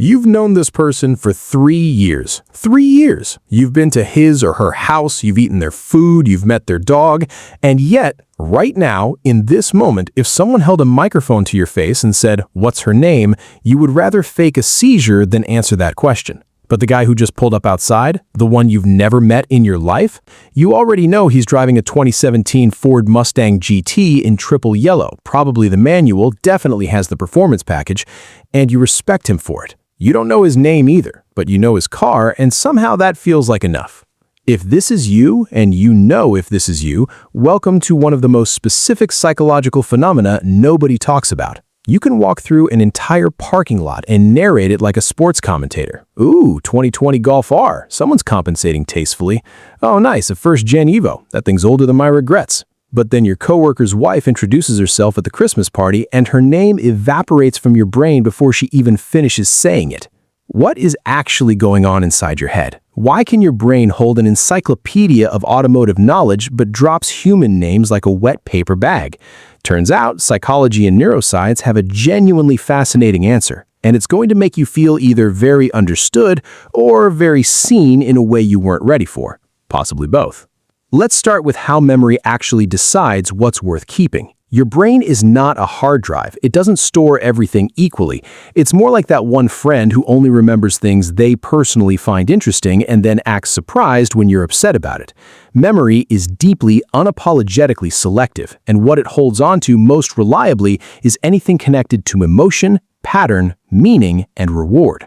You've known this person for 3 years. 3 years! You've been to his or her house, you've eaten their food, you've met their dog, and yet, right now, in this moment, if someone held a microphone to your face and said, "What's her name?" you would rather fake a seizure than answer that question. But the guy who just pulled up outside, the one you've never met in your life, you already know he's driving a 2017 Ford Mustang GT in triple yellow, probably the manual, definitely has the performance package, and you respect him for it. You don't know his name either, but you know his car, and somehow that feels like enough. If this is you, and you know if this is you, welcome to one of the most specific psychological phenomena nobody talks about. You can walk through an entire parking lot and narrate it like a sports commentator. Ooh, 2020 Golf R. Someone's compensating tastefully. Oh, nice, a first-gen Evo. That thing's older than my regrets. But then your coworker's wife introduces herself at the Christmas party and her name evaporates from your brain before she even finishes saying it. What is actually going on inside your head? Why can your brain hold an encyclopedia of automotive knowledge but drops human names like a wet paper bag? Turns out, psychology and neuroscience have a genuinely fascinating answer, and it's going to make you feel either very understood or very seen in a way you weren't ready for. Possibly both. Let's start with how memory actually decides what's worth keeping. Your brain is not a hard drive. It doesn't store everything equally. It's more like that one friend who only remembers things they personally find interesting and then acts surprised when you're upset about it. Memory is deeply, unapologetically selective, and what it holds on to most reliably is anything connected to emotion, pattern, meaning, and reward.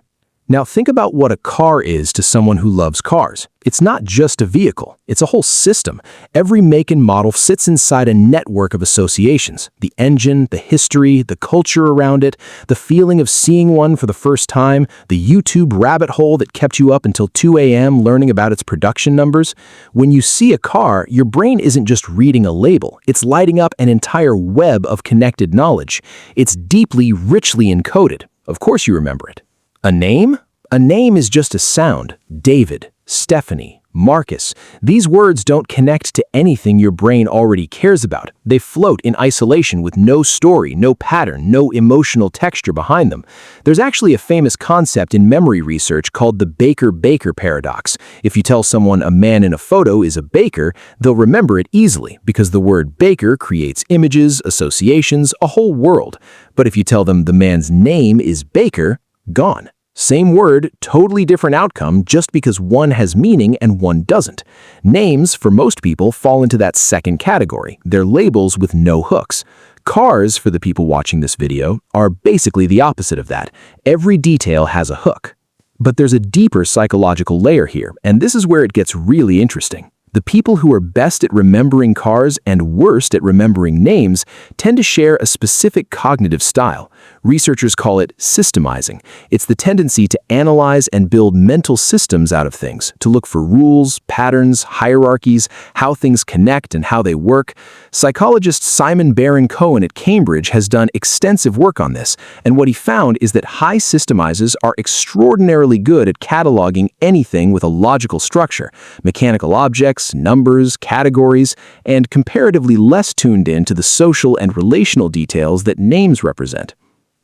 Now think about what a car is to someone who loves cars. It's not just a vehicle, it's a whole system. Every make and model sits inside a network of associations. The engine, the history, the culture around it, the feeling of seeing one for the first time, the YouTube rabbit hole that kept you up until 2 a.m. learning about its production numbers. When you see a car, your brain isn't just reading a label, it's lighting up an entire web of connected knowledge. It's deeply, richly encoded. Of course you remember it. A name? A name is just a sound. David, Stephanie, Marcus. These words don't connect to anything your brain already cares about. They float in isolation with no story, no pattern, no emotional texture behind them. There's actually a famous concept in memory research called the Baker-Baker paradox. If you tell someone a man in a photo is a baker, they'll remember it easily because the word baker creates images, associations, a whole world. But if you tell them the man's name is Baker, gone. Same word, totally different outcome just because one has meaning and one doesn't. Names, for most people, fall into that second category. They're labels with no hooks. Cars, for the people watching this video, are basically the opposite of that. Every detail has a hook. But there's a deeper psychological layer here, and this is where it gets really interesting. The people who are best at remembering cars and worst at remembering names tend to share a specific cognitive style. Researchers call it systemizing. It's the tendency to analyze and build mental systems out of things, to look for rules, patterns, hierarchies, how things connect and how they work. Psychologist Simon Baron-Cohen at Cambridge has done extensive work on this, and what he found is that high systemizers are extraordinarily good at cataloging anything with a logical structure, mechanical objects, numbers, categories, and comparatively less tuned in to the social and relational details that names represent.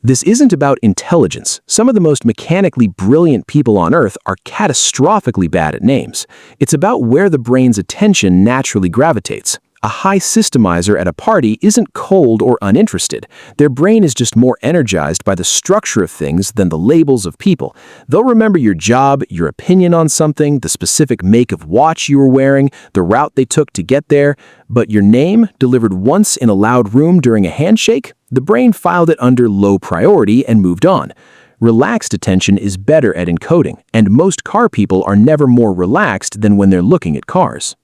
This isn't about intelligence. Some of the most mechanically brilliant people on Earth are catastrophically bad at names. It's about where the brain's attention naturally gravitates. A high systemizer at a party isn't cold or uninterested. Their brain is just more energized by the structure of things than the labels of people. They'll remember your job, your opinion on something, the specific make of watch you were wearing, the route they took to get there. But your name, delivered once in a loud room during a handshake, the brain filed it under low priority and moved on. Relaxed attention is better at encoding, and most car people are never more relaxed than when they're looking at cars.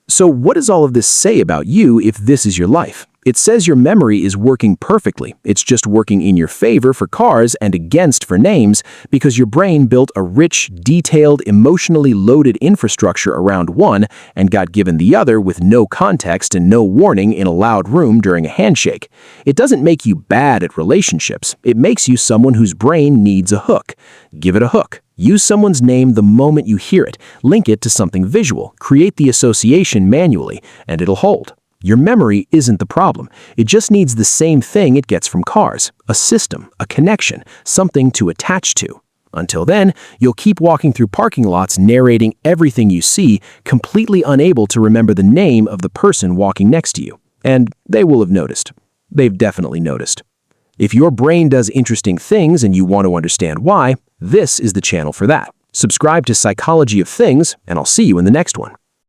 So what does all of this say about you if this is your life? It says your memory is working perfectly. It's just working in your favor for cars and against for names because your brain built a rich, detailed, emotionally loaded infrastructure around one and got given the other with no context and no warning in a loud room during a handshake. It doesn't make you bad at relationships. It makes you someone whose brain needs a hook. Give it a hook. Use someone's name the moment you hear it. Link it to something visual. Create the association manually, and it'll hold. Your memory isn't the problem. It just needs the same thing it gets from cars, a system, a connection, something to attach to. Until then, you'll keep walking through parking lots narrating everything you see, completely unable to remember the name of the person walking next to you. And they will have noticed. They've definitely noticed. If your brain does interesting things and you want to understand why, this is the channel for that. Subscribe to Psychology of Things, and I'll see you in the next one.